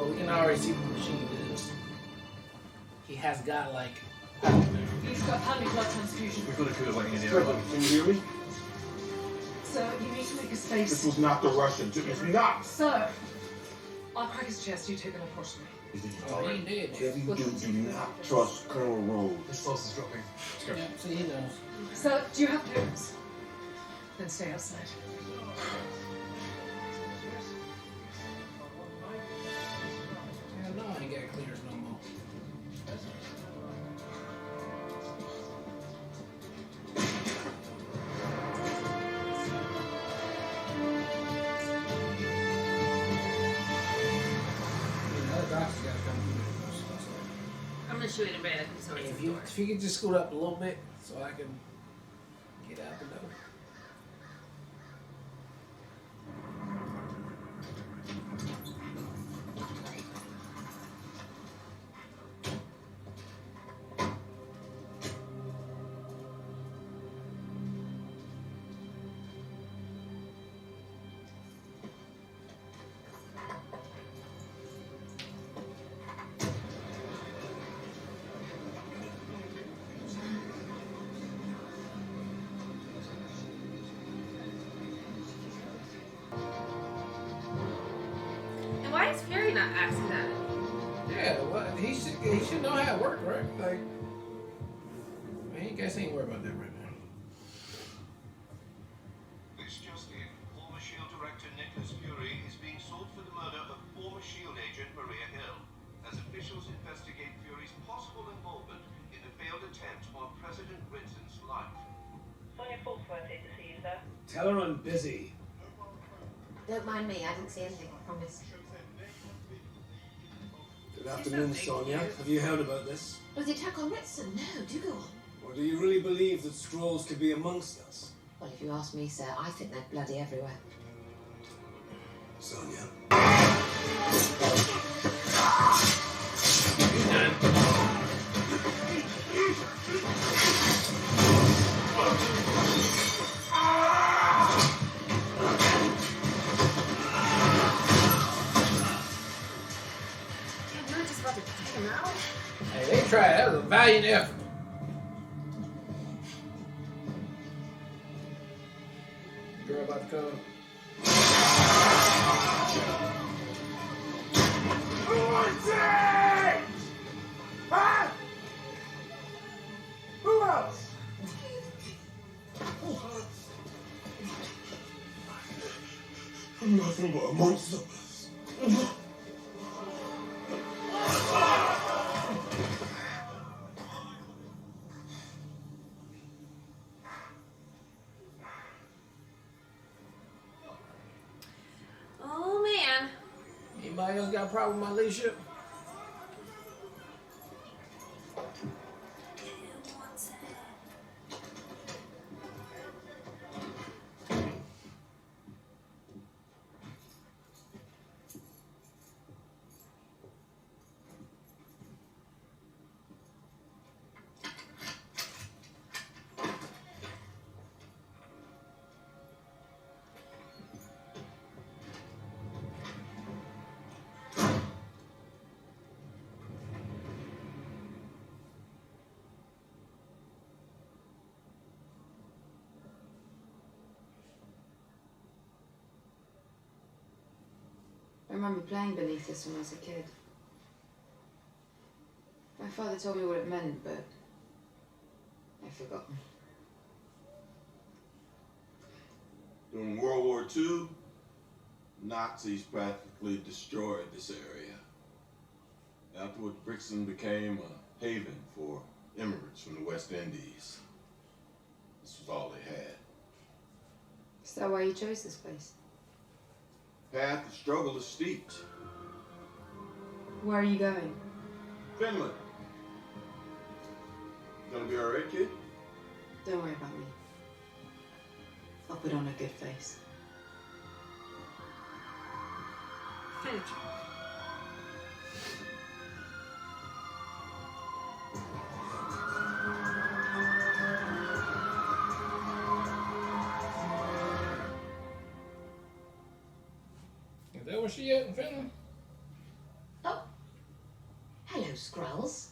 we can already see what the machine is. He has got like. He's got panic blood transfusion. We've got a cooler waiting in the other one. Can you hear me? Sir, you need to make a space. This was not the Russian. It was not. Sir, I'll crack his chest. You take it unfortunately. Oh, he did. Heavy do not trust Colonel Rhodes. This pulse is dropping. Let's go. Yeah, see, he knows. Sir, do you have papers? Then stay outside. Hell no, I ain't got clearance no more. I'm gonna shoot it right at the door. If you could just scoot up a little bit so I can get out the door. And why is Fury not asking that? Yeah, well, he should know how it works, right? Like, man, you guys ain't worried about that right now. This just in. Former SHIELD Director Nicholas Fury is being sought for the murder of former SHIELD agent Maria Hill, as officials investigate Fury's possible involvement in the failed attempt on President Britain's life. Sonia Falsworthy to see you, sir. Tell her I'm busy. Don't mind me, I didn't see anything, I promise. Good afternoon, Sonia. Have you heard about this? Was the attack on Ritson? No, do go on. Or do you really believe that Skrulls could be amongst us? Well, if you ask me, sir, I think they're bloody everywhere. Sonia. Hey, they tried. That was a valiant effort. Girl about to come. Huh? Who else? I'm nothing but a monster. Oh man. Anybody else got a problem with my leadership? I remember playing beneath this when I was a kid. My father told me what it meant, but I've forgotten. During World War II, Nazis practically destroyed this area. Afterward, Brixton became a haven for immigrants from the West Indies. This was all they had. Is that why you chose this place? Path of struggle is steep. Where are you going? Finland. Gonna be all right, kid? Don't worry about me. I'll put on a good face. Is that where she at in Finland? Skrulls.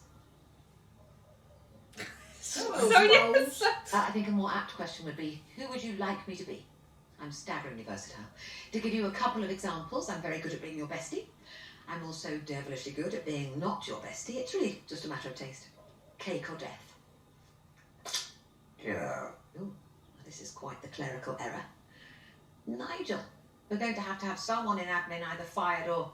Hello, So yes. Smalls. I think a more apt question would be, who would you like me to be? I'm staggeringly versatile. To give you a couple of examples, I'm very good at being your bestie. I'm also devilishly good at being not your bestie. It's really just a matter of taste. Cake or death? Get out. Ooh, this is quite the clerical error. Nigel, we're going to have someone in admin either fired or,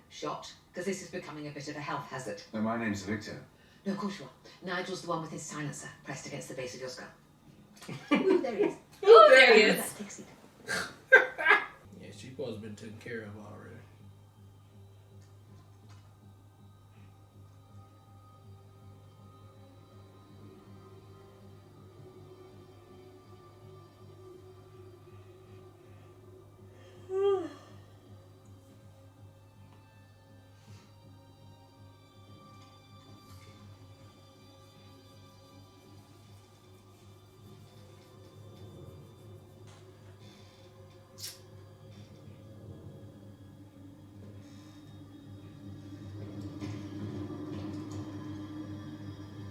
shot, because this is becoming a bit of a health hazard. No, my name's Victor. No, of course you are. Nigel's the one with his silencer pressed against the base of your skull. Ooh, there he is. Oh, there he is. That's Pixie. Yeah, she's supposed to been taken care of already.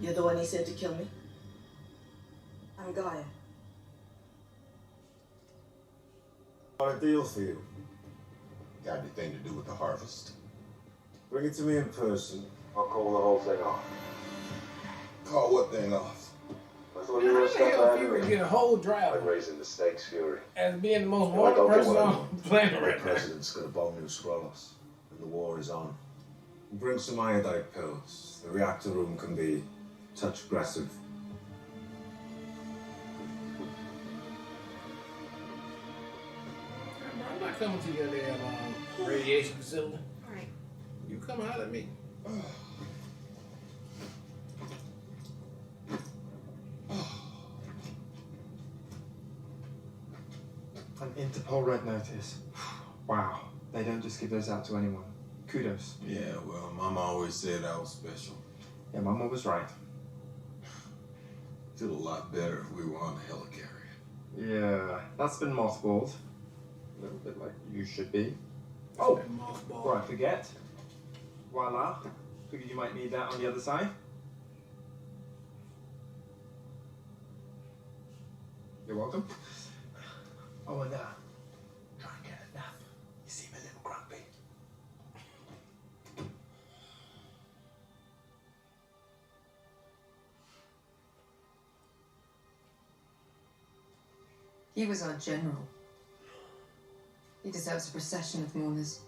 You're the one he sent to kill me? I'm Gaia. Got a deal for you. Got anything to do with the harvest? Bring it to me in person. I'll call the whole thing off. Call what thing off? I thought How you were a the hell scumbag Fury anyway. get a whole I'm drive raising the stakes, Fury. as being the most I wanted don't person want on the planet The right now? president's got a bomb new Skrullos, and the war is on. Bring some iodide pills. The reactor room can be touch aggressive. I'm not coming to your damn radiation facility. Alright. You come out at me. An Interpol Red Notice. Wow. They don't just give those out to anyone. Kudos. Yeah, well, Mama always said I was special. Yeah, Mama was right. Feel a lot better if we were on the helicarrier. Yeah, that's been mothballed. A little bit like you should be. Oh, And mothball. before I forget. Voila. Figured you might need that on the other side. You're welcome. Oh, and try and get a nap. You seem a little grumpy. He was our general. He deserves a procession of mourners.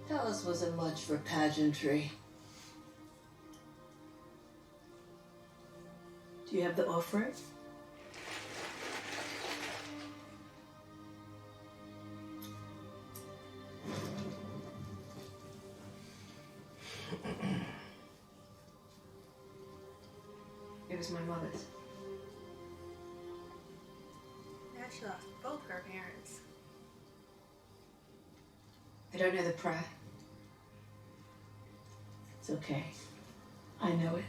Dallas wasn't much for pageantry. Do you have the offering? It was my mother's. Yeah, she lost both her parents. I don't know the prayer. It's okay. I know it.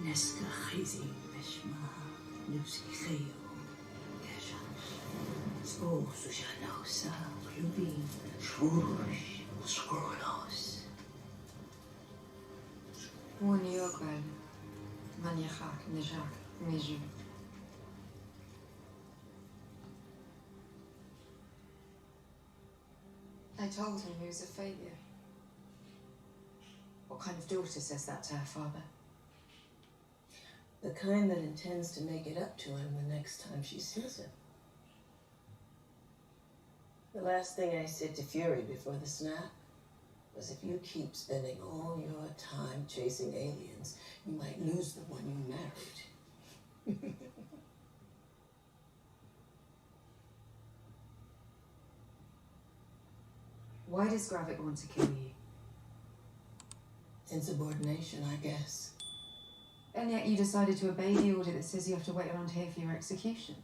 نستخيزي بشما نفسي خيو كشمس سبوس وشانوسا كلوبين شوش وسكرونوس ونيوغل من يخاك نجاك نجو I told him he was a failure. What kind of daughter says that to her father? The kind that intends to make it up to him the next time she sees him. The last thing I said to Fury before the snap was if you keep spending all your time chasing aliens, you might lose the one you married. Why does Gravik want to kill you? Insubordination, I guess. And yet you decided to obey the order that says you have to wait around here for your execution.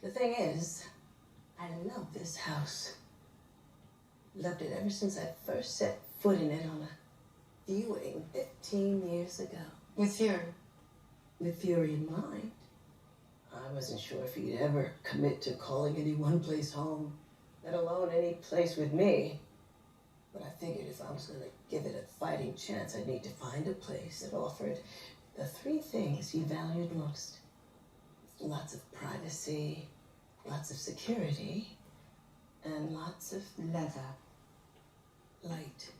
The thing is, I love this house. Loved it ever since I first set foot in it on a viewing 15 years ago. With Fury? with Fury in mind. I wasn't sure if he'd ever commit to calling any one place home, let alone any place with me. But I figured if I was going to give it a fighting chance, I'd need to find a place that offered the three things he valued most. Lots of privacy, lots of security, and lots of Leather. light.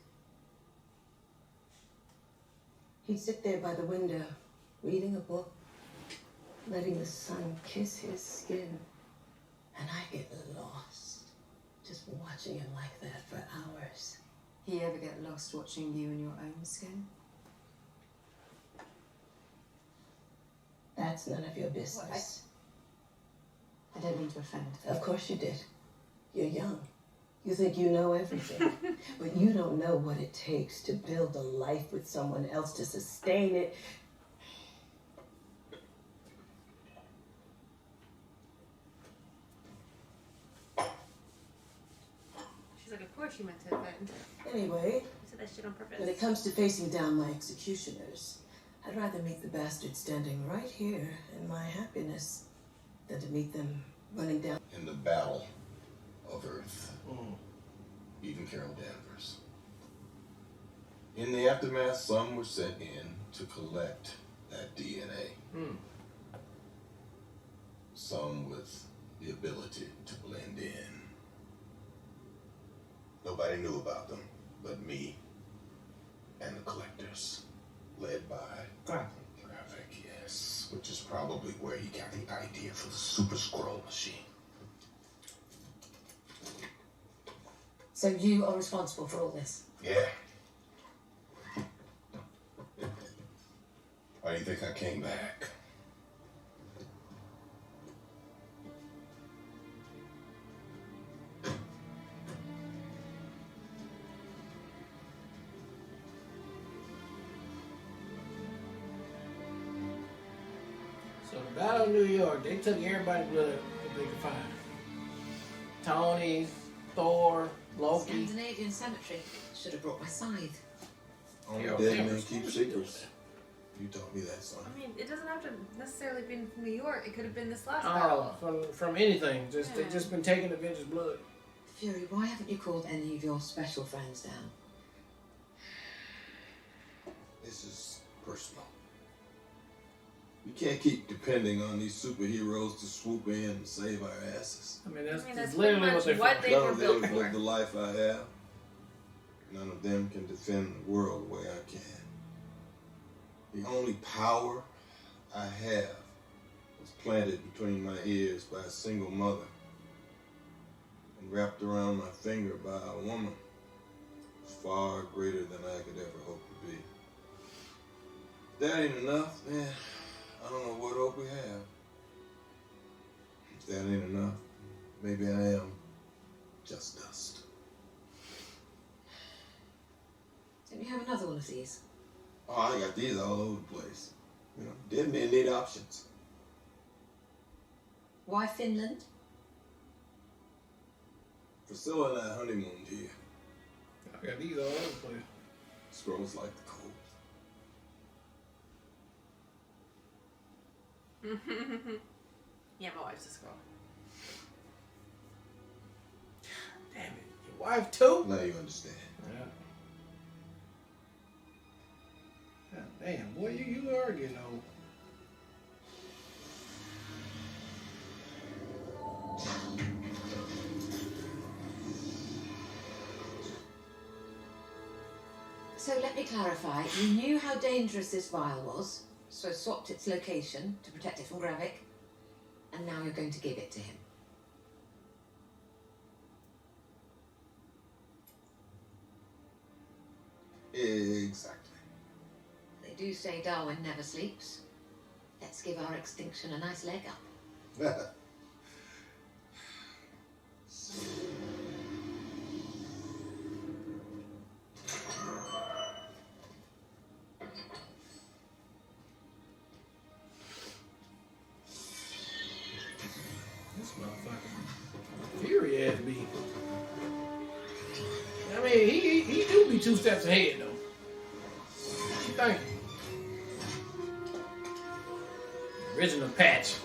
He'd sit there by the window, reading a book, letting the sun kiss his skin. And I'd get lost, just watching him like that for hours. He ever get lost watching you in your own skin? That's none of your business. I don't mean to offend. Of course you did. You're young. You think you know everything. But you don't know what it takes to build a life with someone else, to sustain it. She's like, of course you meant to offend. Anyway, You said that shit on purpose. when it comes to facing down my executioners, I'd rather meet the bastards standing right here in my happiness than to meet them running down. In the battle of Earth, even Carol Danvers. In the aftermath, some were sent in to collect that DNA. Some with the ability to blend in. Nobody knew about them but me and the collectors, led by Graphic, yes, which is probably where he got the idea for the Super Scroll machine. So you are responsible for all this? Yeah. Why do you think I came back? So the Battle of New York, they took everybody's blood that they could find. Tony's, Thor, Loki. Scandinavian cemetery. Should have brought my scythe. Only Yeah, dead yeah, men but keep who's secrets. You taught me that, son. I mean, it doesn't have to necessarily be in New York. It could have been this last Oh, battle. from anything. Just Yeah. They've just been taking Avengers' blood. Fury, why haven't you called any of your special friends down? This is personal. We can't keep depending on these superheroes to swoop in and save our asses. I mean, that's pretty literally much what they're what for. they None were of built them for. live the life I have. None of them can defend the world the way I can. The only power I have was planted between my ears by a single mother and wrapped around my finger by a woman far greater than I could ever hope to be. If that ain't enough, man, I don't know what hope we have. If that ain't enough, maybe I am just dust. Don't you have another one of these? Oh, I got these all over the place. You know, dead men need options. Why Finland? Priscilla and I honeymooned here. I got these all over the place. Scrolls like the cold. Yeah, my wife's a scroll. Damn it. Your wife too? Now you understand. Yeah. God damn, boy, you are getting old. So let me clarify. You knew how dangerous this vial was, so swapped its location to protect it from Gravik, and now you're going to give it to him. Exactly. They do say Darwin never sleeps. Let's give our extinction a nice leg up. This motherfucker. Fury ass be. I mean, he do be 2 steps ahead though. What you think? Original patch.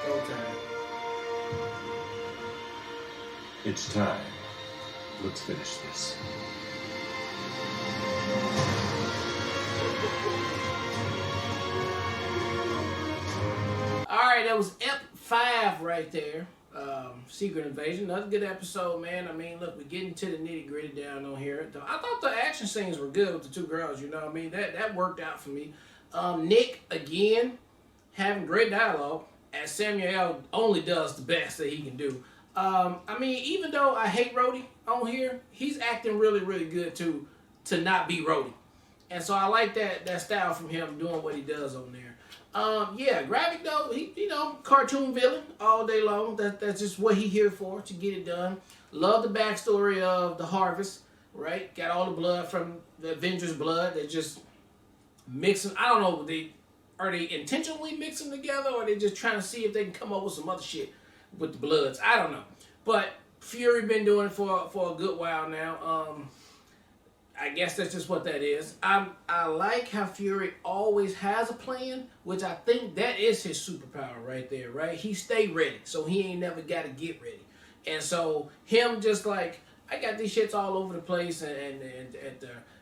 Go time. It's time. Let's finish this. Alright, that was Ep 5 right there. Secret Invasion. Another good episode, man. I mean, look, we're getting to the nitty gritty down on here. I thought the action scenes were good with the two girls, you know what I mean? That worked out for me. Nick, again, having great dialogue, as Samuel only does the best that he can do. I mean, even though I hate Rhodey on here, he's acting really, really good to not be Rhodey. And so I like that style from him doing what he does on there. Yeah, Gravik though, he, you know, cartoon villain all day long. That's just what he here for, to get it done. Love the backstory of the Harvest, right? Got all the blood from the Avengers' blood. They just mix them. I don't know, are they intentionally mixing them together, or are they just trying to see if they can come up with some other shit with the bloods? I don't know. But Fury been doing it for a good while now. I guess that's just what that is. I like how Fury always has a plan, which I think that is his superpower right there, right? He stay ready, so he ain't never got to get ready. And so him just like, I got these shits all over the place and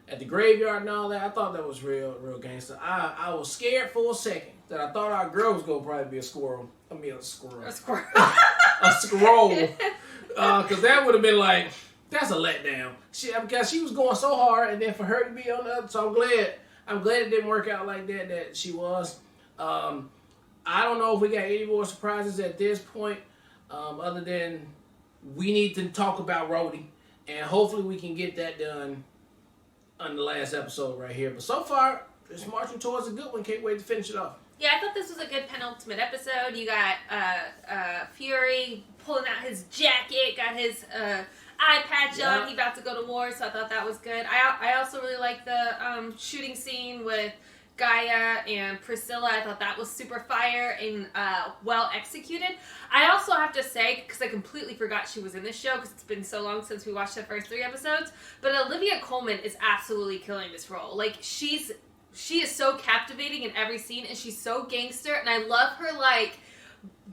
at the graveyard and all that. I thought that was real gangster. I was scared for a second that I thought our girl was gonna probably be a squirrel. I mean a squirrel. A squirrel. A scroll. Because that would have been like, that's a letdown. Because she was going so hard, and then for her to be on the other, so I'm glad it didn't work out like that she was. I don't know if we got any more surprises at this point, other than we need to talk about Rhodey, and hopefully we can get that done on the last episode right here. But so far, it's marching towards a good one. Can't wait to finish it off. Yeah, I thought this was a good penultimate episode. You got Fury pulling out his jacket, got his eye patch on. He about to go to war, so I thought that was good. I also really like the shooting scene with Gaia and Priscilla. I thought that was super fire and well executed. I also have to say, because I completely forgot she was in this show because it's been so long since we watched the first 3 episodes, but Olivia Colman is absolutely killing this role. Like, she is so captivating in every scene, and she's so gangster, and I love her, like,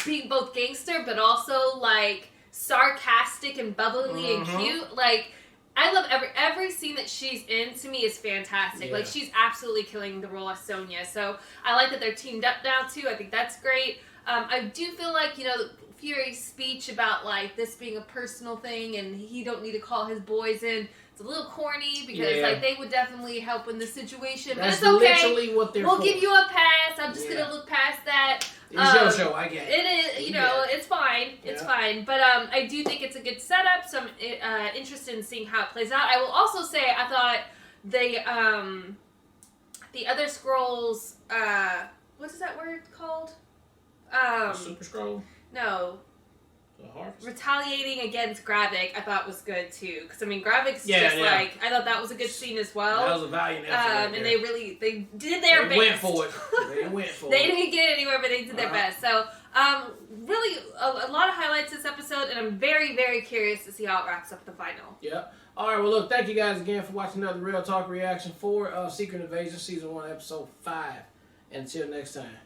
being both gangster, but also, like, sarcastic and bubbly and cute. Like, I love every scene that she's in, to me, is fantastic. Yeah. Like, she's absolutely killing the role of Sonya. So, I like that they're teamed up now, too. I think that's great. I do feel like, you know, Fury's speech about, like, this being a personal thing, and he don't need to call his boys in, it's a little corny, because, like, they would definitely help in this situation. That's but it's okay. literally what they're We'll for. give you a pass. I'm just going to look past that. It's your show, I get it. It is, you know, it's fine. It's fine. But I do think it's a good setup, so I'm interested in seeing how it plays out. I will also say, I thought the other scrolls, what is that word called? Super Scroll? No. The Harvest? Retaliating against Gravik, I thought was good too. Because, I mean, Gravik's like, I thought that was a good scene as well. That was a valiant effort. And they did their best. They went for it. They didn't get anywhere, but they did their best. So, really, a lot of highlights this episode, and I'm very, very curious to see how it wraps up the final. Yeah. All right, well, look, thank you guys again for watching another Real Talk reaction for Secret Invasion Season 1, Episode 5. Until next time.